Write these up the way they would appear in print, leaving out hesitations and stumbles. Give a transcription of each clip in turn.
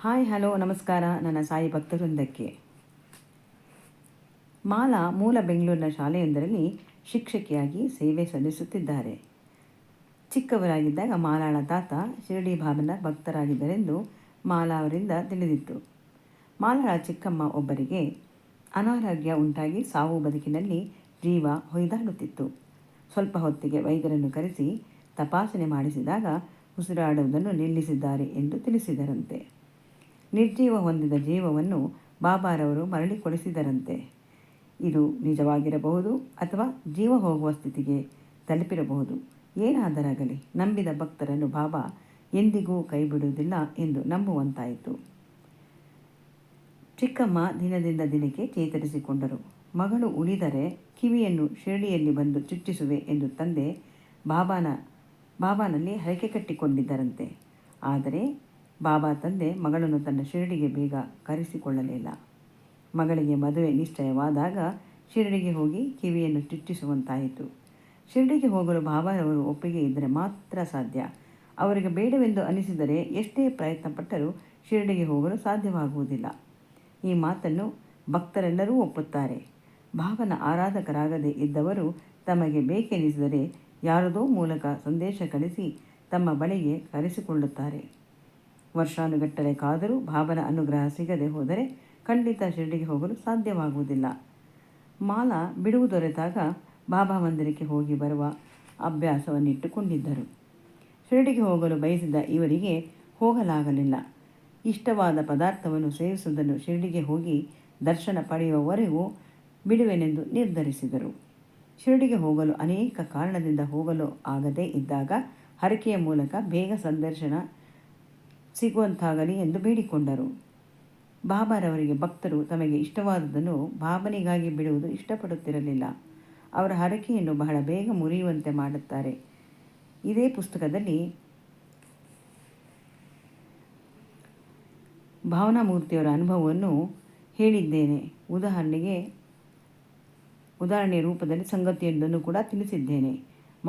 Hi hello ನಮಸ್ಕಾರ ನನ್ನ ಸಾಯಿ ಭಕ್ತವೃಂದಕ್ಕೆ. ಮಾಲಾ ಮೂಲ ಬೆಂಗಳೂರಿನ ಶಾಲೆಯೊಂದರಲ್ಲಿ ಶಿಕ್ಷಕಿಯಾಗಿ ಸೇವೆ ಸಲ್ಲಿಸುತ್ತಿದ್ದಾರೆ. ಚಿಕ್ಕವರಾಗಿದ್ದಾಗ ಮಾಲಾಳ ತಾತ ಶಿರಡಿ ಬಾಬನ ಭಕ್ತರಾಗಿದ್ದರೆಂದು ಮಾಲಾ ಅವರಿಂದ ತಿಳಿದಿತ್ತು. ಮಾಲಾಳ ಚಿಕ್ಕಮ್ಮ ಒಬ್ಬರಿಗೆ ಅನಾರೋಗ್ಯ ಉಂಟಾಗಿ ಸಾವು ಬದುಕಿನಲ್ಲಿ ಜೀವ ಹೊಯ್ದಾಡುತ್ತಿತ್ತು. ಸ್ವಲ್ಪ ಹೊತ್ತಿಗೆ ವೈದ್ಯರನ್ನು ಕರೆಸಿ ತಪಾಸಣೆ ಮಾಡಿಸಿದಾಗ ಉಸಿರಾಡುವುದನ್ನು ನಿಲ್ಲಿಸಿದ್ದಾರೆ ಎಂದು ತಿಳಿಸಿದರಂತೆ. ನಿರ್ಜೀವ ಹೊಂದಿದ ಜೀವವನ್ನು ಬಾಬಾರವರು ಮರಳಿಕೊಡಿಸಿದರಂತೆ. ಇದು ನಿಜವಾಗಿರಬಹುದು ಅಥವಾ ಜೀವ ಹೋಗುವ ಸ್ಥಿತಿಗೆ ತಲುಪಿರಬಹುದು. ಏನಾದರಾಗಲಿ ನಂಬಿದ ಭಕ್ತರನ್ನು ಬಾಬಾ ಎಂದಿಗೂ ಕೈಬಿಡುವುದಿಲ್ಲ ಎಂದು ನಂಬುವಂತಾಯಿತು. ಚಿಕ್ಕಮ್ಮ ದಿನದಿಂದ ದಿನಕ್ಕೆ ಚೇತರಿಸಿಕೊಂಡರು. ಮಗಳು ಉಳಿದರೆ ಕಿವಿಯನ್ನು ಶಿರಡಿಯಲ್ಲಿ ಬಂದು ಚುಚ್ಚಿಸುವೆ ಎಂದು ತಂದೆ ಬಾಬಾನಲ್ಲಿ ಹರಕೆ ಕಟ್ಟಿಕೊಂಡಿದ್ದರಂತೆ. ಆದರೆ ಬಾಬಾ ತಂದೆ ಮಗಳನ್ನು ತನ್ನ ಶಿರಡಿಗೆ ಬೇಗ ಕರೆಸಿಕೊಳ್ಳಲಿಲ್ಲ. ಮಗಳಿಗೆ ಮದುವೆ ನಿಶ್ಚಯವಾದಾಗ ಶಿರಡಿಗೆ ಹೋಗಿ ಕಿವಿಯನ್ನು ಚುಚ್ಚಿಸುವಂತಾಯಿತು. ಶಿರಡಿಗೆ ಹೋಗಲು ಬಾಬಾರವರು ಒಪ್ಪಿಗೆ ಇದ್ದರೆ ಮಾತ್ರ ಸಾಧ್ಯ. ಅವರಿಗೆ ಬೇಡವೆಂದು ಅನಿಸಿದರೆ ಎಷ್ಟೇ ಪ್ರಯತ್ನ ಪಟ್ಟರೂ ಶಿರಡಿಗೆ ಹೋಗಲು ಸಾಧ್ಯವಾಗುವುದಿಲ್ಲ. ಈ ಮಾತನ್ನು ಭಕ್ತರೆಲ್ಲರೂ ಒಪ್ಪುತ್ತಾರೆ. ಬಾಬನ ಆರಾಧಕರಾಗದೇ ಇದ್ದವರು ತಮಗೆ ಬೇಕೆನಿಸಿದರೆ ಯಾರದೋ ಮೂಲಕ ಸಂದೇಶ ಕಳಿಸಿ ತಮ್ಮ ಬಳಿಗೆ ಕರೆಸಿಕೊಳ್ಳುತ್ತಾರೆ. ವರ್ಷಾನುಗಟ್ಟಲೆ ಕಾದರೂ ಬಾಬನ ಅನುಗ್ರಹ ಸಿಗದೆ ಹೋದರೆ ಖಂಡಿತ ಶಿರಡಿಗೆ ಹೋಗಲು ಸಾಧ್ಯವಾಗುವುದಿಲ್ಲ. ಮಾಲಾ ಬಿಡುವು ದೊರೆತಾಗ ಬಾಬಾ ಮಂದಿರಕ್ಕೆ ಹೋಗಿ ಬರುವ ಅಭ್ಯಾಸವನ್ನಿಟ್ಟುಕೊಂಡಿದ್ದರು. ಶಿರಡಿಗೆ ಹೋಗಲು ಬಯಸಿದ ಇವರಿಗೆ ಹೋಗಲಾಗಲಿಲ್ಲ. ಇಷ್ಟವಾದ ಪದಾರ್ಥವನ್ನು ಸೇವಿಸುವುದನ್ನು ಶಿರಡಿಗೆ ಹೋಗಿ ದರ್ಶನ ಪಡೆಯುವವರೆಗೂ ಬಿಡುವೆನೆಂದು ನಿರ್ಧರಿಸಿದರು. ಶಿರಡಿಗೆ ಹೋಗಲು ಅನೇಕ ಕಾರಣದಿಂದ ಹೋಗಲು ಆಗದೇ ಇದ್ದಾಗ ಹರಕೆಯ ಮೂಲಕ ಬೇಗ ಸಂದರ್ಶನ ಸಿಗುವಂತಾಗಲಿ ಎಂದು ಬೇಡಿಕೊಂಡರು. ಬಾಬಾರವರಿಗೆ ಭಕ್ತರು ತಮಗೆ ಇಷ್ಟವಾದುದನ್ನು ಬಾಬನಿಗಾಗಿ ಬಿಡುವುದು ಇಷ್ಟಪಡುತ್ತಿರಲಿಲ್ಲ. ಅವರ ಹರಕೆಯನ್ನು ಬಹಳ ಬೇಗ ಮುರಿಯುವಂತೆ ಮಾಡುತ್ತಾರೆ. ಇದೇ ಪುಸ್ತಕದಲ್ಲಿ ಭಾವನಾಮೂರ್ತಿಯವರ ಅನುಭವವನ್ನು ಹೇಳಿದ್ದೇನೆ. ಉದಾಹರಣೆಯ ರೂಪದಲ್ಲಿ ಸಂಗತಿಯೊಂದನ್ನು ಕೂಡ ತಿಳಿಸಿದ್ದೇನೆ.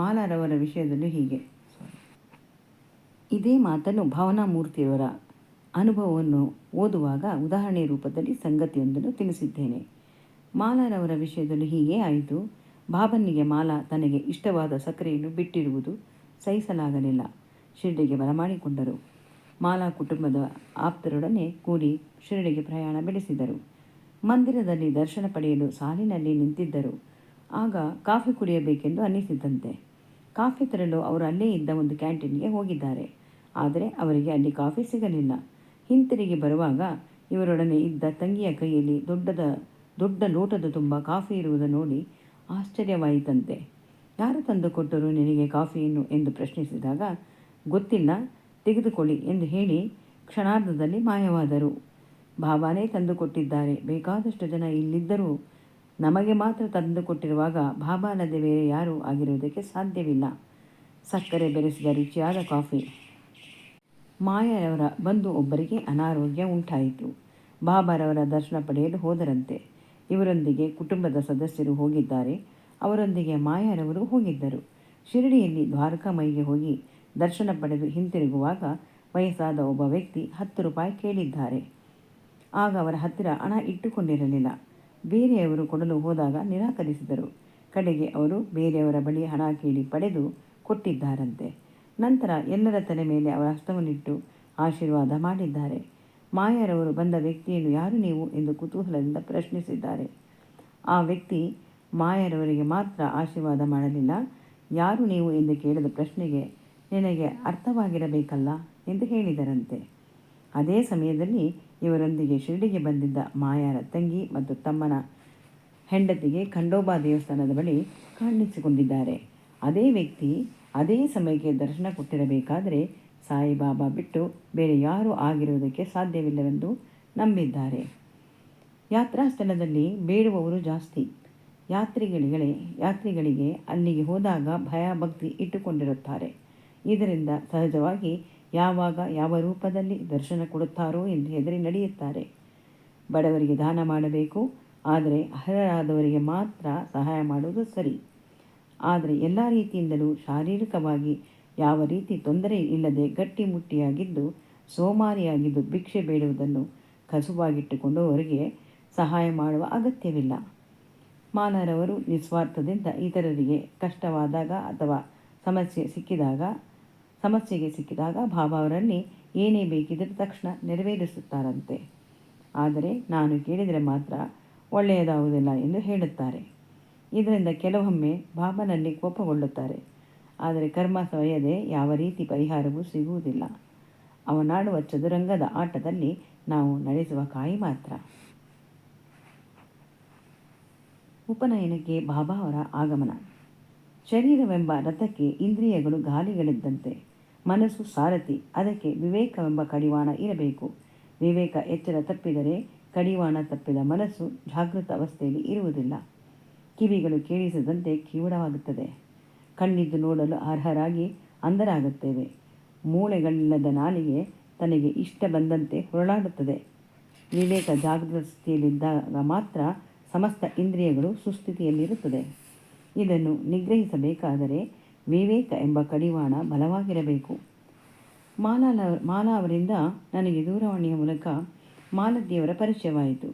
ಮಾಲಾರವರ ವಿಷಯದಲ್ಲೂ ಹೀಗೆ. ಇದೇ ಮಾತನ್ನು ಭಾವನಾಮೂರ್ತಿಯವರ ಅನುಭವವನ್ನು ಓದುವಾಗ ಉದಾಹರಣೆಯ ರೂಪದಲ್ಲಿ ಸಂಗತಿಯೊಂದನ್ನು ತಿಳಿಸಿದ್ದೇನೆ. ಮಾಲಾರವರ ವಿಷಯದಲ್ಲೂ ಹೀಗೆ ಆಯಿತು. ಬಾಬನಿಗೆ ಮಾಲಾ ತನಗೆ ಇಷ್ಟವಾದ ಸಕ್ಕರೆಯನ್ನು ಬಿಟ್ಟಿರುವುದು ಸಹಿಸಲಾಗಲಿಲ್ಲ. ಶಿರಡಿಗೆ ಬರಮಾಡಿಕೊಂಡರು. ಮಾಲಾ ಕುಟುಂಬದ ಆಪ್ತರೊಡನೆ ಕೂಡಿ ಶಿರಡಿಗೆ ಪ್ರಯಾಣ ಬೆಳೆಸಿದರು. ಮಂದಿರದಲ್ಲಿ ದರ್ಶನ ಪಡೆಯಲು ಸಾಲಿನಲ್ಲಿ ನಿಂತಿದ್ದರು. ಆಗ ಕಾಫಿ ಕುಡಿಯಬೇಕೆಂದು ಅನ್ನಿಸಿದಂತೆ. ಕಾಫಿ ತರಲು ಅವರು ಅಲ್ಲೇ ಇದ್ದ ಒಂದು ಕ್ಯಾಂಟೀನ್ಗೆ ಹೋಗಿದ್ದಾರೆ. ಆದರೆ ಅವರಿಗೆ ಅಲ್ಲಿ ಕಾಫಿ ಸಿಗಲಿಲ್ಲ. ಹಿಂತಿರುಗಿ ಬರುವಾಗ ಇವರೊಡನೆ ಇದ್ದ ತಂಗಿಯ ಕೈಯಲ್ಲಿ ದೊಡ್ಡ ಲೋಟದ ತುಂಬ ಕಾಫಿ ಇರುವುದನ್ನು ನೋಡಿ ಆಶ್ಚರ್ಯವಾಯಿತಂತೆ. ಯಾರು ತಂದುಕೊಟ್ಟರು ನಿನಗೆ ಕಾಫಿಯನ್ನು ಎಂದು ಪ್ರಶ್ನಿಸಿದಾಗ ಗೊತ್ತಿಲ್ಲ, ತೆಗೆದುಕೊಳ್ಳಿ ಎಂದು ಹೇಳಿ ಕ್ಷಣಾರ್ಧದಲ್ಲಿ ಮಾಯವಾದರು. ಬಾಬಾನೇ ತಂದುಕೊಟ್ಟಿದ್ದಾರೆ. ಬೇಕಾದಷ್ಟು ಜನ ಇಲ್ಲಿದ್ದರೂ ನಮಗೆ ಮಾತ್ರ ತಂದುಕೊಟ್ಟಿರುವಾಗ ಬಾಬಾ ಅಲ್ಲದೆ ಬೇರೆ ಯಾರೂ ಆಗಿರುವುದಕ್ಕೆ ಸಾಧ್ಯವಿಲ್ಲ. ಸಕ್ಕರೆ ಬೆರೆಸಿದ ರುಚಿಯಾದ ಕಾಫಿ. ಮಾಯರವರ ಬಂಧು ಒಬ್ಬರಿಗೆ ಅನಾರೋಗ್ಯ ಉಂಟಾಯಿತು. ಬಾಬಾರವರ ದರ್ಶನ ಪಡೆಯಲು ಹೋದರಂತೆ. ಇವರೊಂದಿಗೆ ಕುಟುಂಬದ ಸದಸ್ಯರು ಹೋಗಿದ್ದಾರೆ. ಅವರೊಂದಿಗೆ ಮಾಯರವರು ಹೋಗಿದ್ದರು. ಶಿರಡಿಯಲ್ಲಿ ದ್ವಾರಕಾಮಯಿಗೆ ಹೋಗಿ ದರ್ಶನ ಪಡೆದು ಹಿಂತಿರುಗುವಾಗ ವಯಸ್ಸಾದ ಒಬ್ಬ ವ್ಯಕ್ತಿ 10 ರೂಪಾಯಿ ಕೇಳಿದ್ದಾರೆ. ಆಗ ಅವರ ಹತ್ತಿರ ಹಣ ಇಟ್ಟುಕೊಂಡಿರಲಿಲ್ಲ. ಬೇರೆಯವರು ಕೊಡಲು ಹೋದಾಗ ನಿರಾಕರಿಸಿದರು. ಕಡೆಗೆ ಅವರು ಬೇರೆಯವರ ಬಳಿ ಹಣ ಕೇಳಿ ಪಡೆದು ಕೊಟ್ಟಿದ್ದಾರಂತೆ. ನಂತರ ಎಲ್ಲರ ತಲೆ ಮೇಲೆ ಅವರ ಹಸ್ತವನ್ನಿಟ್ಟು ಆಶೀರ್ವಾದ ಮಾಡಿದ್ದಾರೆ. ಮಾಯರವರು ಬಂದ ವ್ಯಕ್ತಿಯನ್ನು ಯಾರು ನೀವು ಎಂದು ಕುತೂಹಲದಿಂದ ಪ್ರಶ್ನಿಸಿದ್ದಾರೆ. ಆ ವ್ಯಕ್ತಿ ಮಾಯರವರಿಗೆ ಮಾತ್ರ ಆಶೀರ್ವಾದ ಮಾಡಲಿಲ್ಲ. ಯಾರು ನೀವು ಎಂದು ಕೇಳಿದ ಪ್ರಶ್ನೆಗೆ ನಿನಗೆ ಅರ್ಥವಾಗಿರಬೇಕಲ್ಲ ಎಂದು ಹೇಳಿದರಂತೆ. ಅದೇ ಸಮಯದಲ್ಲಿ ಇವರೊಂದಿಗೆ ಶಿರಡಿಗೆ ಬಂದಿದ್ದ ಮಾಯಾರ ತಂಗಿ ಮತ್ತು ತಮ್ಮನ ಹೆಂಡತಿಗೆ ಖಂಡೋಬಾ ದೇವಸ್ಥಾನದ ಬಳಿ ಕಾಣಿಸಿಕೊಂಡಿದ್ದಾರೆ. ಅದೇ ವ್ಯಕ್ತಿ ಅದೇ ಸಮಯಕ್ಕೆ ದರ್ಶನ ಕೊಟ್ಟಿರಬೇಕಾದರೆ ಸಾಯಿಬಾಬಾ ಬಿಟ್ಟು ಬೇರೆ ಯಾರೂ ಆಗಿರುವುದಕ್ಕೆ ಸಾಧ್ಯವಿಲ್ಲವೆಂದು ನಂಬಿದ್ದಾರೆ. ಯಾತ್ರಾ ಸ್ಥಳದಲ್ಲಿ ಬೇಡುವವರು ಜಾಸ್ತಿ. ಯಾತ್ರಿಗಳಿಗೆ ಅಲ್ಲಿಗೆ ಹೋದಾಗ ಭಯ ಭಕ್ತಿ ಇಟ್ಟುಕೊಂಡಿರುತ್ತಾರೆ. ಇದರಿಂದ ಸಹಜವಾಗಿ ಯಾವಾಗ ಯಾವ ರೂಪದಲ್ಲಿ ದರ್ಶನ ಕೊಡುತ್ತಾರೋ ಎಂದು ಹೆದರಿ ನಡೆಯುತ್ತಾರೆ. ಬಡವರಿಗೆ ದಾನ ಮಾಡಬೇಕು, ಆದರೆ ಅರ್ಹರಾದವರಿಗೆ ಮಾತ್ರ ಸಹಾಯ ಮಾಡುವುದು ಸರಿ. ಆದರೆ ಎಲ್ಲ ರೀತಿಯಿಂದಲೂ ಶಾರೀರಿಕವಾಗಿ ಯಾವ ರೀತಿ ತೊಂದರೆ ಇಲ್ಲದೆ ಗಟ್ಟಿಮುಟ್ಟಿಯಾಗಿದ್ದು ಸೋಮಾರಿಯಾಗಿದ್ದು ಭಿಕ್ಷೆ ಬೇಡುವುದನ್ನು ಕಸುಬಾಗಿಟ್ಟುಕೊಂಡು ಅವರಿಗೆ ಸಹಾಯ ಮಾಡುವ ಅಗತ್ಯವಿಲ್ಲ. ಮಾಲಾರವರು ನಿಸ್ವಾರ್ಥದಿಂದ ಇತರರಿಗೆ ಕಷ್ಟವಾದಾಗ ಅಥವಾ ಸಮಸ್ಯೆಗೆ ಸಿಕ್ಕಿದಾಗ ಬಾಬಾ ಅವರಲ್ಲಿ ಏನೇ ಬೇಕಿದ್ದರೂ ತಕ್ಷಣ ನೆರವೇರಿಸುತ್ತಾರಂತೆ. ಆದರೆ ನಾನು ಕೇಳಿದರೆ ಮಾತ್ರ ಒಳ್ಳೆಯದಾಗುವುದಿಲ್ಲ ಎಂದು ಹೇಳುತ್ತಾರೆ. ಇದರಿಂದ ಕೆಲವೊಮ್ಮೆ ಬಾಬಾನಲ್ಲಿ ಕೋಪಗೊಳ್ಳುತ್ತಾರೆ. ಆದರೆ ಕರ್ಮ ಸವೆಯದೆ ಯಾವ ರೀತಿ ಪರಿಹಾರವೂ ಸಿಗುವುದಿಲ್ಲ. ಅವನಾಡುವ ಚದುರಂಗದ ಆಟದಲ್ಲಿ ನಾವು ನಡೆಸುವ ಕಾಯಿ ಮಾತ್ರ. ಉಪನಯನಕ್ಕೆ ಬಾಬಾ ಅವರ ಆಗಮನ. ಶರೀರವೆಂಬ ರಥಕ್ಕೆ ಇಂದ್ರಿಯಗಳು ಗಾಲಿಗಳಿದ್ದಂತೆ. ಮನಸ್ಸು ಸಾರಥಿ. ಅದಕ್ಕೆ ವಿವೇಕವೆಂಬ ಕಡಿವಾಣ ಇರಬೇಕು. ವಿವೇಕ ಎಚ್ಚರ ತಪ್ಪಿದರೆ ಕಡಿವಾಣ ತಪ್ಪಿದ ಮನಸ್ಸು ಜಾಗೃತ ಅವಸ್ಥೆಯಲ್ಲಿ ಇರುವುದಿಲ್ಲ. ಕಿವಿಗಳು ಕೇಳಿಸದಂತೆ ಕಿವುಡವಾಗುತ್ತದೆ. ಕಣ್ಣಿದ್ದು ನೋಡಲು ಅರ್ಹರಾಗಿ ಅಂಧರಾಗುತ್ತೇವೆ. ಮೂಳೆಗಳಿಲ್ಲದ ನಾಲಿಗೆ ತನಗೆ ಇಷ್ಟ ಬಂದಂತೆ ಹೊರಳಾಡುತ್ತದೆ. ವಿವೇಕ ಜಾಗೃತ ಸ್ಥಿತಿಯಲ್ಲಿದ್ದಾಗ ಮಾತ್ರ ಸಮಸ್ತ ಇಂದ್ರಿಯಗಳು ಸುಸ್ಥಿತಿಯಲ್ಲಿರುತ್ತದೆ. ಇದನ್ನು ನಿಗ್ರಹಿಸಬೇಕಾದರೆ ವಿವೇಕ ಎಂಬ ಕಡಿವಾಣ ಬಲವಾಗಿರಬೇಕು. ಮಾಲಾ ಅವರಿಂದ ನನಗೆ ದೂರವಾಣಿಯ ಮೂಲಕ ಮಾಲತಿಯವರ ಪರಿಚಯವಾಯಿತು.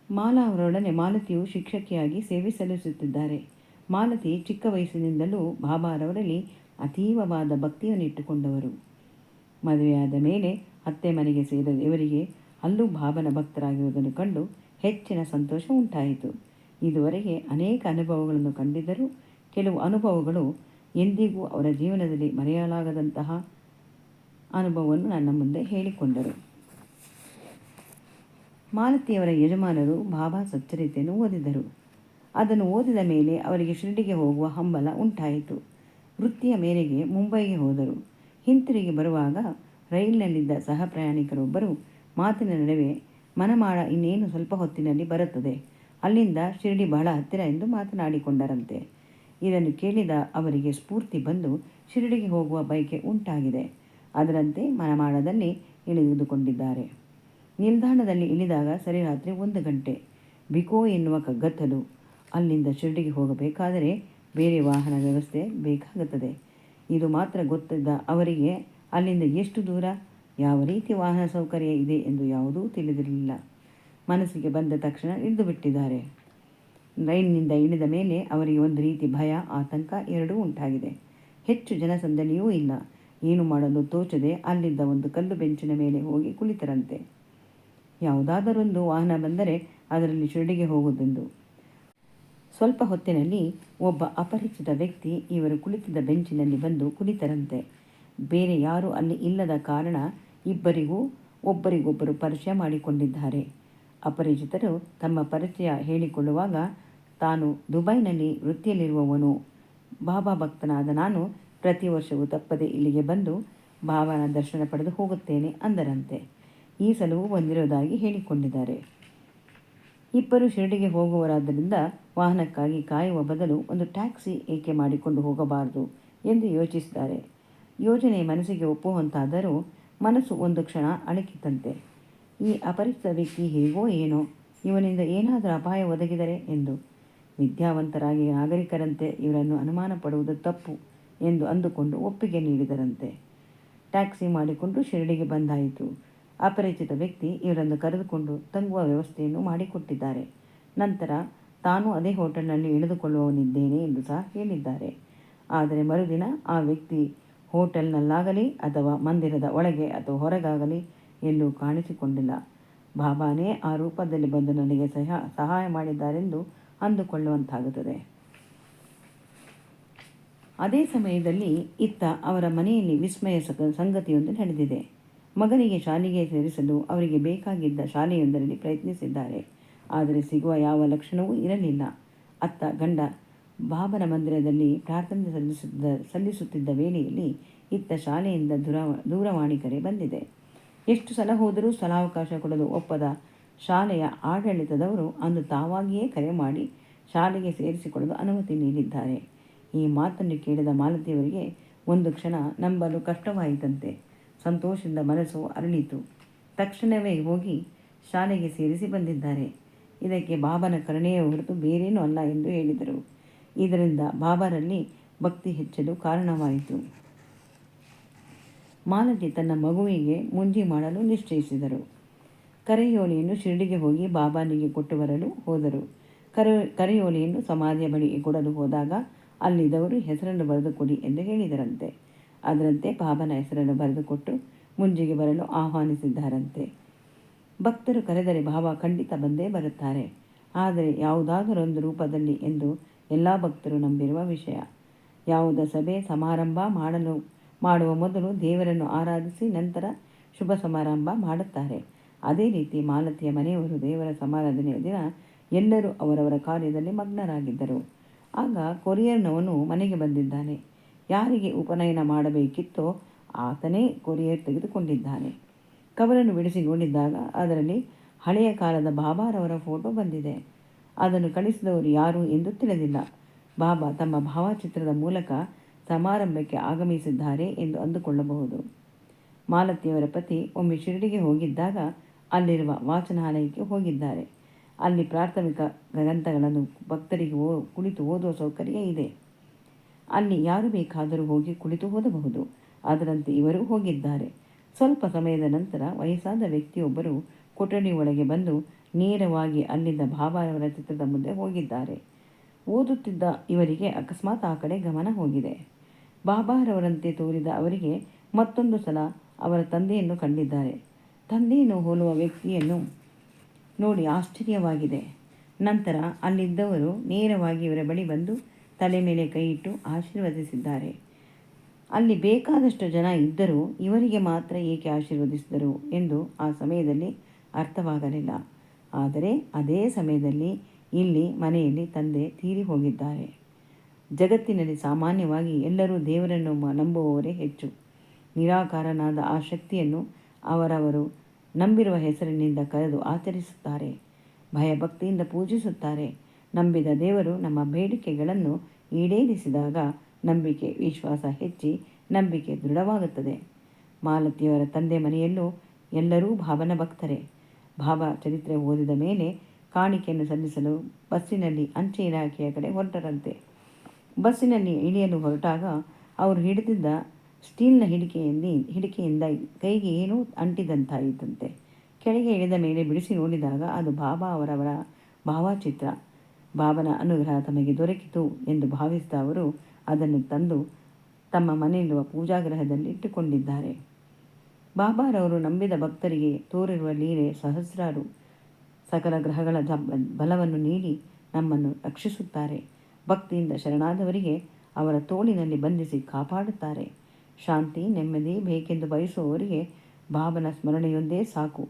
ಮಾಲಾ ಅವರೊಡನೆ ಮಾಲತಿಯು ಶಿಕ್ಷಕಿಯಾಗಿ ಸೇವೆ ಸಲ್ಲಿಸುತ್ತಿದ್ದಾರೆ. ಮಾಲತಿ ಚಿಕ್ಕ ವಯಸ್ಸಿನಿಂದಲೂ ಬಾಬಾರವರಲ್ಲಿ ಅತೀವವಾದ ಭಕ್ತಿಯನ್ನು ಇಟ್ಟುಕೊಂಡವರು. ಮದುವೆಯಾದ ಮೇಲೆ ಅತ್ತೆ ಮನೆಗೆ ಸೇರಿದ ಇವರಿಗೆ ಅಲ್ಲೂ ಬಾಬನ ಭಕ್ತರಾಗಿರುವುದನ್ನು ಕಂಡು ಹೆಚ್ಚಿನ ಸಂತೋಷ ಉಂಟಾಯಿತು. ಇದುವರೆಗೆ ಅನೇಕ ಅನುಭವಗಳನ್ನು ಕಂಡಿದ್ದರೂ ಕೆಲವು ಅನುಭವಗಳು ಎಂದಿಗೂ ಅವರ ಜೀವನದಲ್ಲಿ ಮರೆಯಲಾಗದಂತಹ ಅನುಭವವನ್ನು ನನ್ನ ಮುಂದೆ ಹೇಳಿಕೊಂಡರು. ಮಾಲತಿಯವರ ಯಜಮಾನರು ಬಾಬಾ ಸಚ್ಚರಿತೆಯನ್ನು ಓದಿದರು. ಅದನ್ನು ಓದಿದ ಮೇಲೆ ಅವರಿಗೆ ಶಿರಡಿಗೆ ಹೋಗುವ ಹಂಬಲ ಉಂಟಾಯಿತು. ವೃತ್ತಿಯ ಮೇರೆಗೆ ಮುಂಬೈಗೆ ಹೋದರು. ಹಿಂತಿರುಗಿ ಬರುವಾಗ ರೈಲಿನಲ್ಲಿದ್ದ ಸಹ ಪ್ರಯಾಣಿಕರೊಬ್ಬರು ಮಾತಿನ ನಡುವೆ ಮನಮಾಡ ಇನ್ನೇನು ಸ್ವಲ್ಪ ಹೊತ್ತಿನಲ್ಲಿ ಬರುತ್ತದೆ, ಅಲ್ಲಿಂದ ಶಿರಡಿ ಬಹಳ ಹತ್ತಿರ ಎಂದು ಮಾತನಾಡಿಕೊಂಡರಂತೆ. ಇದನ್ನು ಕೇಳಿದ ಅವರಿಗೆ ಸ್ಫೂರ್ತಿ ಬಂದು ಶಿರಡಿಗೆ ಹೋಗುವ ಬಯಕೆ ಉಂಟಾಗಿದೆ. ಅದರಂತೆ ಮನಮಾಡದಲ್ಲಿ ಇಳಿದುಕೊಂಡಿದ್ದಾರೆ. ನಿಲ್ದಾಣದಲ್ಲಿ ಇಳಿದಾಗ ಸರಿರಾತ್ರಿ 1 ಗಂಟೆ. ಬಿಕೋ ಎನ್ನುವ ಕಗ್ಗತ್ತಲು. ಅಲ್ಲಿಂದ ಶಿರಡಿಗೆ ಹೋಗಬೇಕಾದರೆ ಬೇರೆ ವಾಹನ ವ್ಯವಸ್ಥೆ ಬೇಕಾಗುತ್ತದೆ. ಇದು ಮಾತ್ರ ಗೊತ್ತಿದ್ದ ಅವರಿಗೆ ಅಲ್ಲಿಂದ ಎಷ್ಟು ದೂರ, ಯಾವ ರೀತಿ ವಾಹನ ಸೌಕರ್ಯ ಇದೆ ಎಂದು ಯಾವುದೂ ತಿಳಿದಿರಲಿಲ್ಲ. ಮನಸ್ಸಿಗೆ ಬಂದ ತಕ್ಷಣ ಇಳಿದು ಬಿಟ್ಟಿದ್ದಾರೆ. ರೈಲಿನಿಂದ ಇಳಿದ ಮೇಲೆ ಅವರಿಗೆ ಒಂದು ರೀತಿ ಭಯ, ಆತಂಕ ಎರಡೂ ಉಂಟಾಗಿದೆ. ಹೆಚ್ಚು ಜನಸಂದಣಿಯೂ ಇಲ್ಲ. ಏನು ಮಾಡಲು ತೋಚದೆ ಅಲ್ಲಿದ್ದ ಒಂದು ಕಲ್ಲು ಬೆಂಚಿನ ಮೇಲೆ ಹೋಗಿ ಕುಳಿತರಂತೆ. ಯಾವುದಾದರೊಂದು ವಾಹನ ಬಂದರೆ ಅದರಲ್ಲಿ ಶಿರಡಿಗೆ ಹೋಗುವುದೆಂದು. ಸ್ವಲ್ಪ ಹೊತ್ತಿನಲ್ಲಿ ಒಬ್ಬ ಅಪರಿಚಿತ ವ್ಯಕ್ತಿ ಇವರು ಕುಳಿತಿದ್ದ ಬೆಂಚಿನಲ್ಲಿ ಬಂದು ಕುಳಿತರಂತೆ. ಬೇರೆ ಯಾರೂ ಅಲ್ಲಿ ಇಲ್ಲದ ಕಾರಣ ಇಬ್ಬರಿಗೂ ಒಬ್ಬರಿಗೊಬ್ಬರು ಪರಿಚಯ ಮಾಡಿಕೊಂಡಿದ್ದಾರೆ. ಅಪರಿಚಿತರು ತಮ್ಮ ಪರಿಚಯ ಹೇಳಿಕೊಳ್ಳುವಾಗ, ತಾನು ದುಬೈನಲ್ಲಿ ವೃತ್ತಿಯಲ್ಲಿರುವವನು, ಬಾಬಾ ಭಕ್ತನಾದ ನಾನು ಪ್ರತಿ ವರ್ಷವೂ ತಪ್ಪದೆ ಇಲ್ಲಿಗೆ ಬಂದು ಬಾಬಾನ ದರ್ಶನ ಪಡೆದು ಹೋಗುತ್ತೇನೆ ಅಂದರಂತೆ. ಈ ಸಲವೂ ಬಂದಿರುವುದಾಗಿ ಹೇಳಿಕೊಂಡಿದ್ದಾರೆ. ಇಬ್ಬರು ಶಿರಡಿಗೆ ಹೋಗುವವರಾದ್ದರಿಂದ ವಾಹನಕ್ಕಾಗಿ ಕಾಯುವ ಬದಲು ಒಂದು ಟ್ಯಾಕ್ಸಿ ಏಕೆ ಮಾಡಿಕೊಂಡು ಹೋಗಬಾರದು ಎಂದು ಯೋಚಿಸಿದ್ದಾರೆ. ಯೋಜನೆ ಮನಸ್ಸಿಗೆ ಒಪ್ಪುವಂತಾದರೂ ಮನಸ್ಸು ಒಂದು ಕ್ಷಣ ಅಣಕಿತಂತೆ. ಈ ಅಪರಿಚಿತ ವ್ಯಕ್ತಿ ಹೇಗೋ ಏನೋ, ಇವನಿಂದ ಏನಾದರೂ ಅಪಾಯ ಒದಗಿದರೆ ಎಂದು. ವಿದ್ಯಾವಂತರಾಗಿ ನಾಗರಿಕರಂತೆ ಇವರನ್ನು ಅನುಮಾನ ಪಡುವುದು ತಪ್ಪು ಎಂದು ಅಂದುಕೊಂಡು ಒಪ್ಪಿಗೆ ನೀಡಿದರಂತೆ. ಟ್ಯಾಕ್ಸಿ ಮಾಡಿಕೊಂಡು ಶಿರಡಿಗೆ ಬಂದಾಯಿತು. ಅಪರಿಚಿತ ವ್ಯಕ್ತಿ ಇವರನ್ನು ಕರೆದುಕೊಂಡು ತಂಗುವ ವ್ಯವಸ್ಥೆಯನ್ನು ಮಾಡಿಕೊಟ್ಟಿದ್ದಾರೆ. ನಂತರ ತಾನು ಅದೇ ಹೋಟೆಲ್ನಲ್ಲಿ ಇಳಿದುಕೊಳ್ಳುವವನಿದ್ದೇನೆ ಎಂದು ಸಹ ಹೇಳಿದ್ದಾರೆ. ಆದರೆ ಮರುದಿನ ಆ ವ್ಯಕ್ತಿ ಹೋಟೆಲ್ನಲ್ಲಾಗಲಿ ಅಥವಾ ಮಂದಿರದ ಒಳಗೆ ಅಥವಾ ಹೊರಗಾಗಲಿ ಎಲ್ಲೂ ಕಾಣಿಸಿಕೊಂಡಿಲ್ಲ. ಬಾಬಾನೇ ಆ ರೂಪದಲ್ಲಿ ಬಂದು ನನಗೆ ಸಹಾಯ ಮಾಡಿದ್ದಾರೆಂದು ಅಂದುಕೊಳ್ಳುವಂತಾಗುತ್ತದೆ. ಅದೇ ಸಮಯದಲ್ಲಿ ಇತ್ತ ಅವರ ಮನೆಯಲ್ಲಿ ವಿಸ್ಮಯ ಸಂಗತಿಯೊಂದು ನಡೆದಿದೆ. ಮಗನಿಗೆ ಶಾಲೆಗೆ ಸೇರಿಸಲು ಅವರಿಗೆ ಬೇಕಾಗಿದ್ದ ಶಾಲೆಯೊಂದರಲ್ಲಿ ಪ್ರಯತ್ನಿಸಿದ್ದಾರೆ. ಆದರೆ ಸಿಗುವ ಯಾವ ಲಕ್ಷಣವೂ ಇರಲಿಲ್ಲ. ಅತ್ತ ಗಂಡ ಬಾಬನ ಮಂದಿರದಲ್ಲಿ ಪ್ರಾರ್ಥನೆ ಸಲ್ಲಿಸುತ್ತಿದ್ದ ವೇಳೆಯಲ್ಲಿ ಇತ್ತ ಶಾಲೆಯಿಂದ ದೂರವಾಣಿ ಕರೆ ಬಂದಿದೆ. ಎಷ್ಟು ಸಲ ಹೋದರೂ ಸ್ಥಳಾವಕಾಶ ಕೊಡಲು ಒಪ್ಪದ ಶಾಲೆಯ ಆಡಳಿತದವರು ಅಂದು ತಾವಾಗಿಯೇ ಕರೆ ಮಾಡಿ ಶಾಲೆಗೆ ಸೇರಿಸಿಕೊಳ್ಳಲು ಅನುಮತಿ ನೀಡಿದ್ದಾರೆ. ಈ ಮಾತನ್ನು ಕೇಳಿದ ಮಾಲತಿಯವರಿಗೆ ಒಂದು ಕ್ಷಣ ನಂಬಲು ಕಷ್ಟವಾಯಿತಂತೆ. ಸಂತೋಷದಿಂದ ಮನಸ್ಸು ಅರಳಿತು. ತಕ್ಷಣವೇ ಹೋಗಿ ಶಾಲೆಗೆ ಸೇರಿಸಿ ಬಂದಿದ್ದಾರೆ. ಇದಕ್ಕೆ ಬಾಬನ ಕರುಣೆಯೇ ಹೊರತು ಬೇರೇನೂ ಅಲ್ಲ ಎಂದು ಹೇಳಿದರು. ಇದರಿಂದ ಬಾಬಾರಲ್ಲಿ ಭಕ್ತಿ ಹೆಚ್ಚಲು ಕಾರಣವಾಯಿತು. ಮಾಲತಿ ತನ್ನ ಮಗುವಿಗೆ ಮುಂಜಿ ಮಾಡಲು ನಿಶ್ಚಯಿಸಿದರು. ಕರೆಯೋಲೆಯನ್ನು ಶಿರಡಿಗೆ ಹೋಗಿ ಬಾಬಾನಿಗೆ ಕೊಟ್ಟು ಬರಲು ಹೋದರು. ಕರೆಯೋಲೆಯನ್ನು ಸಮಾಧಿಯ ಬಳಿಗೆ ಕೊಡಲು ಹೋದಾಗ ಅಲ್ಲಿದ್ದವರು ಹೆಸರನ್ನು ಬರೆದುಕೊಡಿ ಎಂದು ಹೇಳಿದರಂತೆ. ಅದರಂತೆ ಬಾಬನ ಹೆಸರನ್ನು ಬರೆದುಕೊಟ್ಟು ಮುಂಜಿಗೆ ಬರಲು ಆಹ್ವಾನಿಸಿದ್ದಾರಂತೆ. ಭಕ್ತರು ಕರೆದರೆ ಬಾಬಾ ಖಂಡಿತ ಬಂದೇ ಬರುತ್ತಾರೆ, ಆದರೆ ಯಾವುದಾದರೊಂದು ರೂಪದಲ್ಲಿ ಎಂದು ಎಲ್ಲ ಭಕ್ತರು ನಂಬಿರುವ ವಿಷಯ. ಯಾವುದೇ ಸಭೆ ಸಮಾರಂಭ ಮಾಡುವ ಮೊದಲು ದೇವರನ್ನು ಆರಾಧಿಸಿ ನಂತರ ಶುಭ ಸಮಾರಂಭ ಮಾಡುತ್ತಾರೆ. ಅದೇ ರೀತಿ ಮಾಲತಿಯ ಮನೆಯವರು ದೇವರ ಸಮಾರಾಧನೆಯ ದಿನ ಎಲ್ಲರೂ ಅವರವರ ಕಾರ್ಯದಲ್ಲಿ ಮಗ್ನರಾಗಿದ್ದರು. ಆಗ ಕೊರಿಯರ್ನವನು ಮನೆಗೆ ಬಂದಿದ್ದಾನೆ. ಯಾರಿಗೆ ಉಪನಯನ ಮಾಡಬೇಕಿತ್ತೋ ಆತನೇ ಕೊರಿಯರ್ ತೆಗೆದುಕೊಂಡಿದ್ದಾನೆ. ಕವರನ್ನು ಬಿಡಿಸಿ ನೋಡಿದಾಗ ಅದರಲ್ಲಿ ಹಳೆಯ ಕಾಲದ ಬಾಬಾರವರ ಫೋಟೋ ಬಂದಿದೆ. ಅದನ್ನು ಕಳಿಸಿದವರು ಯಾರು ಎಂದು ತಿಳಿದಿಲ್ಲ. ಬಾಬಾ ತಮ್ಮ ಭಾವಚಿತ್ರದ ಮೂಲಕ ಸಮಾರಂಭಕ್ಕೆ ಆಗಮಿಸಿದ್ದಾರೆ ಎಂದು ಅಂದುಕೊಳ್ಳಬಹುದು. ಮಾಲತಿಯವರ ಪತಿ ಒಮ್ಮೆ ಶಿರಡಿಗೆ ಹೋಗಿದ್ದಾಗ ಅಲ್ಲಿರುವ ವಾಚನಾಲಯಕ್ಕೆ ಹೋಗಿದ್ದಾರೆ. ಅಲ್ಲಿ ಪ್ರಾಥಮಿಕ ಗ್ರಂಥಗಳನ್ನು ಭಕ್ತರಿಗೆ ಕುಳಿತು ಓದುವ ಸೌಕರ್ಯ ಇದೆ. ಅಲ್ಲಿ ಯಾರು ಬೇಕಾದರೂ ಹೋಗಿ ಕುಳಿತು ಓದಬಹುದು. ಅದರಂತೆ ಇವರು ಹೋಗಿದ್ದಾರೆ. ಸ್ವಲ್ಪ ಸಮಯದ ನಂತರ ವಯಸ್ಸಾದ ವ್ಯಕ್ತಿಯೊಬ್ಬರು ಕೊಠಡಿ ಒಳಗೆ ಬಂದು ನೇರವಾಗಿ ಅಲ್ಲಿದ್ದ ಬಾಬಾರವರ ಚಿತ್ರದ ಮುಂದೆ ಹೋಗಿದ್ದಾರೆ. ಓದುತ್ತಿದ್ದ ಇವರಿಗೆ ಅಕಸ್ಮಾತ್ ಆ ಕಡೆ ಗಮನ ಹೋಗಿದೆ. ಬಾಬಾರವರಂತೆ ತೋರಿದ ಅವರಿಗೆ ಮತ್ತೊಂದು ಸಲ ಅವರ ತಂದೆಯನ್ನು ಕಂಡಿದ್ದಾರೆ. ತಂದೆಯನ್ನು ಹೋಲುವ ವ್ಯಕ್ತಿಯನ್ನು ನೋಡಿ ಆಶ್ಚರ್ಯವಾಗಿದೆ. ನಂತರ ಅಲ್ಲಿದ್ದವರು ನೇರವಾಗಿ ಇವರ ಬಳಿ ಬಂದು ತಲೆ ಮೇಲೆ ಕೈ ಇಟ್ಟು ಆಶೀರ್ವದಿಸಿದ್ದಾರೆ. ಅಲ್ಲಿ ಬೇಕಾದಷ್ಟು ಜನ ಇದ್ದರೂ ಇವರಿಗೆ ಮಾತ್ರ ಏಕೆ ಆಶೀರ್ವದಿಸಿದರು ಎಂದು ಆ ಸಮಯದಲ್ಲಿ ಅರ್ಥವಾಗಲಿಲ್ಲ. ಆದರೆ ಅದೇ ಸಮಯದಲ್ಲಿ ಇಲ್ಲಿ ಮನೆಯಲ್ಲಿ ತಂದೆ ತೀರಿ ಹೋಗಿದ್ದಾರೆ. ಜಗತ್ತಿನಲ್ಲಿ ಸಾಮಾನ್ಯವಾಗಿ ಎಲ್ಲರೂ ದೇವರನ್ನು ನಂಬುವವರೇ ಹೆಚ್ಚು. ನಿರಾಕಾರನಾದ ಆ ಶಕ್ತಿಯನ್ನು ಅವರವರು ನಂಬಿರುವ ಹೆಸರಿನಿಂದ ಕರೆದು ಆಚರಿಸುತ್ತಾರೆ. ಭಯಭಕ್ತಿಯಿಂದ ಪೂಜಿಸುತ್ತಾರೆ. ನಂಬಿದ ದೇವರು ನಮ್ಮ ಬೇಡಿಕೆಗಳನ್ನು ಈಡೇರಿಸಿದಾಗ ನಂಬಿಕೆ ವಿಶ್ವಾಸ ಹೆಚ್ಚಿ ನಂಬಿಕೆ ದೃಢವಾಗುತ್ತದೆ. ಮಾಲತಿಯವರ ತಂದೆ ಮನೆಯಲ್ಲೂ ಎಲ್ಲರೂ ಬಾಬನ ಭಕ್ತರೇ. ಬಾಬಾ ಚರಿತ್ರೆ ಓದಿದ ಮೇಲೆ ಕಾಣಿಕೆಯನ್ನು ಸಲ್ಲಿಸಲು ಬಸ್ಸಿನಲ್ಲಿ ಅಂಚೆ ಇಲಾಖೆಯ ಕಡೆ ಹೊರಟರಂತೆ. ಬಸ್ಸಿನಲ್ಲಿ ಇಳಿಯಲು ಹೊರಟಾಗ ಅವರು ಹಿಡಿದಿದ್ದ ಸ್ಟೀಲ್ನ ಹಿಡಿಕೆಯಿಂದ ಕೈಗೆ ಏನೋ ಅಂಟಿದಂತಾಯಿತಂತೆ. ಕೆಳಗೆ ಇಳಿದ ಮೇಲೆ ಬಿಡಿಸಿ ನೋಡಿದಾಗ ಅದು ಬಾಬಾ ಅವರವರ ಭಾವಚಿತ್ರ. ಬಾಬನ ಅನುಗ್ರಹ ತಮಗೆ ದೊರಕಿತು ಎಂದು ಭಾವಿಸಿದ ಅವರು ಅದನ್ನು ತಂದು ತಮ್ಮ ಮನೆಯಲ್ಲಿರುವ ಪೂಜಾಗೃಹದಲ್ಲಿ ಇಟ್ಟುಕೊಂಡಿದ್ದಾರೆ. ಬಾಬಾರವರು ನಂಬಿದ ಭಕ್ತರಿಗೆ ತೋರಿರುವ ಲೀಲೆ ಸಹಸ್ರಾರು. ಸಕಲ ಗ್ರಹಗಳ ಬಲವನ್ನು ನೀಡಿ ನಮ್ಮನ್ನು ರಕ್ಷಿಸುತ್ತಾರೆ. ಭಕ್ತಿಯಿಂದ ಶರಣಾದವರಿಗೆ ಅವರ ತೋಳಿನಲ್ಲಿ ಬಂಧಿಸಿ ಕಾಪಾಡುತ್ತಾರೆ. ಶಾಂತಿ ನೆಮ್ಮದಿ ಬೇಕೆಂದು ಬಯಸುವವರಿಗೆ ಬಾಬನ ಸ್ಮರಣೆಯೊಂದೇ ಸಾಕು.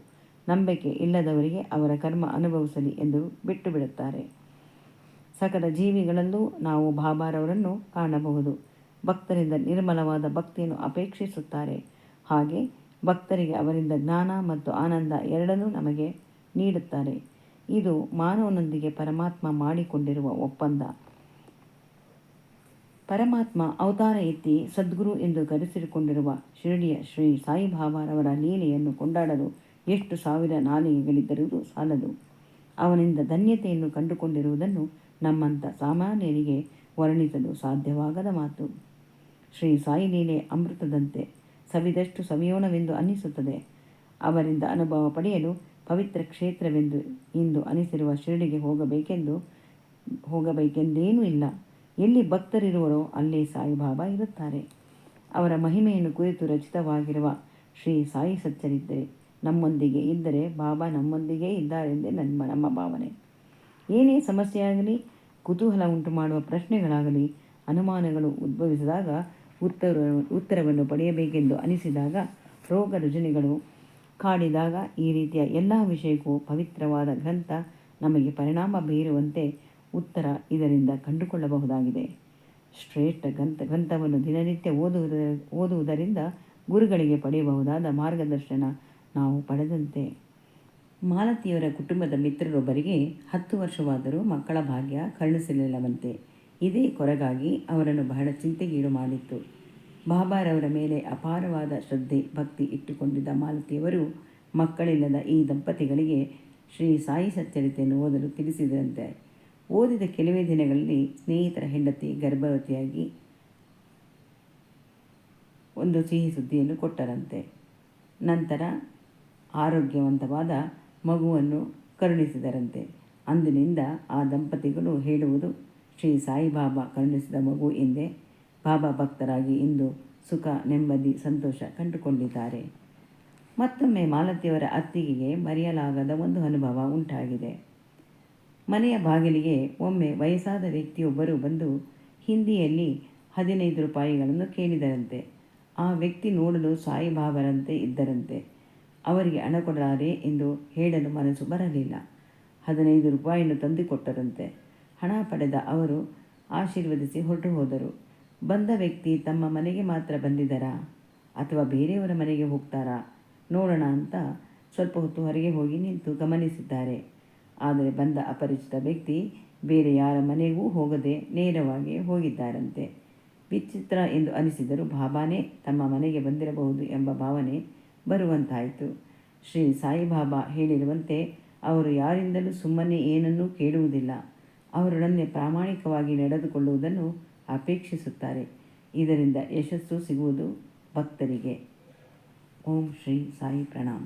ನಂಬಿಕೆ ಇಲ್ಲದವರಿಗೆ ಅವರ ಕರ್ಮ ಅನುಭವಿಸಲಿ ಎಂದು ಬಿಟ್ಟು ಬಿಡುತ್ತಾರೆ. ಸಕಲ ಜೀವಿಗಳಲ್ಲೂ ನಾವು ಬಾಬಾರವರನ್ನು ಕಾಣಬಹುದು. ಭಕ್ತರಿಂದ ನಿರ್ಮಲವಾದ ಭಕ್ತಿಯನ್ನು ಅಪೇಕ್ಷಿಸುತ್ತಾರೆ. ಹಾಗೆ ಭಕ್ತರಿಗೆ ಅವರಿಂದ ಜ್ಞಾನ ಮತ್ತು ಆನಂದ ಎರಡನ್ನೂ ನಮಗೆ ನೀಡುತ್ತಾರೆ. ಇದು ಮಾನವನೊಂದಿಗೆ ಪರಮಾತ್ಮ ಮಾಡಿಕೊಂಡಿರುವ ಒಪ್ಪಂದ. ಪರಮಾತ್ಮ ಅವತಾರ ಎತ್ತಿ ಸದ್ಗುರು ಎಂದು ಕರೆಸಿಕೊಂಡಿರುವ ಶಿರಡಿಯ ಶ್ರೀ ಸಾಯಿಬಾಬಾರವರ ಲೀಲೆಯನ್ನು ಕೊಂಡಾಡಲು ಎಷ್ಟು ಸಾವಿರ ನಾಲಿಗೆಗಳಿದ್ದರೂ ಸಾಲದು. ಅವನಿಂದ ಧನ್ಯತೆಯನ್ನು ಕಂಡುಕೊಂಡಿರುವುದನ್ನು ನಮ್ಮಂಥ ಸಾಮಾನ್ಯರಿಗೆ ವರ್ಣಿಸಲು ಸಾಧ್ಯವಾಗದ ಮಾತು. ಶ್ರೀ ಸಾಯಿ ಲೀಲೆ ಅಮೃತದಂತೆ, ಸವಿದಷ್ಟು ಸವಿಯೋಣವೆಂದು ಅನ್ನಿಸುತ್ತದೆ. ಅವರಿಂದ ಅನುಭವ ಪಡೆಯಲು ಪವಿತ್ರ ಕ್ಷೇತ್ರವೆಂದು ಇಂದು ಅನಿಸಿರುವ ಶಿರಡಿಗೆ ಹೋಗಬೇಕೆಂದೇನೂ ಇಲ್ಲ. ಎಲ್ಲಿ ಭಕ್ತರಿರುವರೋ ಅಲ್ಲೇ ಸಾಯಿಬಾಬಾ ಇರುತ್ತಾರೆ. ಅವರ ಮಹಿಮೆಯನ್ನು ಕುರಿತು ರಚಿತವಾಗಿರುವ ಶ್ರೀ ಸಾಯಿ ಸಚ್ಚರಿತ್ರೆ ನಮ್ಮೊಂದಿಗೆ ಇದ್ದರೆ ಬಾಬಾ ನಮ್ಮೊಂದಿಗೇ ಇದ್ದಾರೆಂದೇ ನಮ್ಮ ಭಾವನೆ. ಏನೇ ಸಮಸ್ಯೆಯಾಗಲಿ, ಕುತೂಹಲ ಉಂಟು ಮಾಡುವ ಪ್ರಶ್ನೆಗಳಾಗಲಿ, ಅನುಮಾನಗಳು ಉದ್ಭವಿಸಿದಾಗ ಉತ್ತರವನ್ನು ಪಡೆಯಬೇಕೆಂದು ಅನಿಸಿದಾಗ, ರೋಗ ರುಜಿನಗಳು ಕಾಡಿದಾಗ ಈ ರೀತಿಯ ಎಲ್ಲ ವಿಷಯಕ್ಕೂ ಪವಿತ್ರವಾದ ಗ್ರಂಥ ನಮಗೆ ಪರಿಣಾಮ ಬೀರುವಂತೆ ಉತ್ತರ ಇದರಿಂದ ಕಂಡುಕೊಳ್ಳಬಹುದಾಗಿದೆ. ಶ್ರೇಷ್ಠ ಗ್ರಂಥವನ್ನು ದಿನನಿತ್ಯ ಓದುವುದರಿಂದ ಗುರುಗಳಿಗೆ ಪಡೆಯಬಹುದಾದ ಮಾರ್ಗದರ್ಶನ ನಾವು ಪಡೆದಂತೆ. ಮಾಲತಿಯವರ ಕುಟುಂಬದ ಮಿತ್ರರೊಬ್ಬರಿಗೆ 10 ವರ್ಷವಾದರೂ ಮಕ್ಕಳ ಭಾಗ್ಯ ಕರುಣಿಸಲಿಲ್ಲವಂತೆ. ಇದೇ ಕೊರಗಾಗಿ ಅವರನ್ನು ಬಹಳ ಚಿಂತೆಗೀಡು ಮಾಡಿತ್ತು. ಬಾಬಾರವರ ಮೇಲೆ ಅಪಾರವಾದ ಶ್ರದ್ಧೆ ಭಕ್ತಿ ಇಟ್ಟುಕೊಂಡಿದ್ದ ಮಾಲತಿಯವರು ಮಕ್ಕಳಿಲ್ಲದ ಈ ದಂಪತಿಗಳಿಗೆ ಶ್ರೀ ಸಾಯಿ ಸಚ್ಚರಿತೆಯನ್ನು ಓದಲು ತಿಳಿಸಿದಂತೆ. ಓದಿದ ಕೆಲವೇ ದಿನಗಳಲ್ಲಿ ಸ್ನೇಹಿತರ ಹೆಂಡತಿ ಗರ್ಭವತಿಯಾಗಿ ಒಂದು ಸಿಹಿ ಸುದ್ದಿಯನ್ನು ಕೊಟ್ಟರಂತೆ. ನಂತರ ಆರೋಗ್ಯವಂತವಾದ ಮಗುವನ್ನು ಕರುಣಿಸಿದರಂತೆ. ಅಂದಿನಿಂದ ಆ ದಂಪತಿಗಳು ಹೇಳುವುದು ಶ್ರೀ ಸಾಯಿಬಾಬಾ ಕರುಣಿಸಿದ ಮಗು ಎಂದೇ. ಬಾಬಾ ಭಕ್ತರಾಗಿ ಇಂದು ಸುಖ, ನೆಮ್ಮದಿ, ಸಂತೋಷ ಕಂಡುಕೊಂಡಿದ್ದಾರೆ. ಮತ್ತೊಮ್ಮೆ ಮಾಲತಿಯವರ ಅತ್ತಿಗೆಗೆ ಮರೆಯಲಾಗದ ಒಂದು ಅನುಭವ ಉಂಟಾಗಿದೆ. ಮನೆಯ ಬಾಗಿಲಿಗೆ ಒಮ್ಮೆ ವಯಸ್ಸಾದ ವ್ಯಕ್ತಿಯೊಬ್ಬರು ಬಂದು ಹಿಂದಿಯಲ್ಲಿ 15 ರೂಪಾಯಿಗಳನ್ನು ಕೇಳಿದರಂತೆ. ಆ ವ್ಯಕ್ತಿ ನೋಡಲು ಸಾಯಿಬಾಬಾರಂತೆ ಇದ್ದರಂತೆ. ಅವರಿಗೆ ಹಣ ಕೊಡಲಾರೆ ಎಂದು ಹೇಳಲು ಮನಸ್ಸು ಬರಲಿಲ್ಲ. 15 ರೂಪಾಯಿಯನ್ನು ತಂದುಕೊಟ್ಟರಂತೆ. ಹಣ ಪಡೆದ ಅವರು ಆಶೀರ್ವದಿಸಿ ಹೊರಟು ಹೋದರು. ಬಂದ ವ್ಯಕ್ತಿ ತಮ್ಮ ಮನೆಗೆ ಮಾತ್ರ ಬಂದಿದ್ದಾರಾ ಅಥವಾ ಬೇರೆಯವರ ಮನೆಗೆ ಹೋಗ್ತಾರಾ ನೋಡೋಣ ಅಂತ ಸ್ವಲ್ಪ ಹೊತ್ತು ಹೊರಗೆ ಹೋಗಿ ನಿಂತು ಗಮನಿಸಿದ್ದಾರೆ. ಆದರೆ ಬಂದ ಅಪರಿಚಿತ ವ್ಯಕ್ತಿ ಬೇರೆ ಯಾರ ಮನೆಗೂ ಹೋಗದೆ ನೇರವಾಗಿ ಹೋಗಿದ್ದಾರಂತೆ. ವಿಚಿತ್ರ ಎಂದು ಅನಿಸಿದರೂ ಬಾಬಾನೇ ತಮ್ಮ ಮನೆಗೆ ಬಂದಿರಬಹುದು ಎಂಬ ಭಾವನೆ ಬರುವಂತಾಯಿತು. ಶ್ರೀ ಸಾಯಿಬಾಬಾ ಹೇಳಿರುವಂತೆ ಅವರು ಯಾರಿಂದಲೂ ಸುಮ್ಮನೆ ಏನನ್ನೂ ಕೇಳುವುದಿಲ್ಲ. ಅವರೊಡನೆ ಪ್ರಾಮಾಣಿಕವಾಗಿ ನಡೆದುಕೊಳ್ಳುವುದನ್ನು ಅಪೇಕ್ಷಿಸುತ್ತಾರೆ. ಇದರಿಂದ ಯಶಸ್ಸು ಸಿಗುವುದು ಭಕ್ತರಿಗೆ. ಓಂ ಶ್ರೀ ಸಾಯಿ ಪ್ರಣಾಮ್.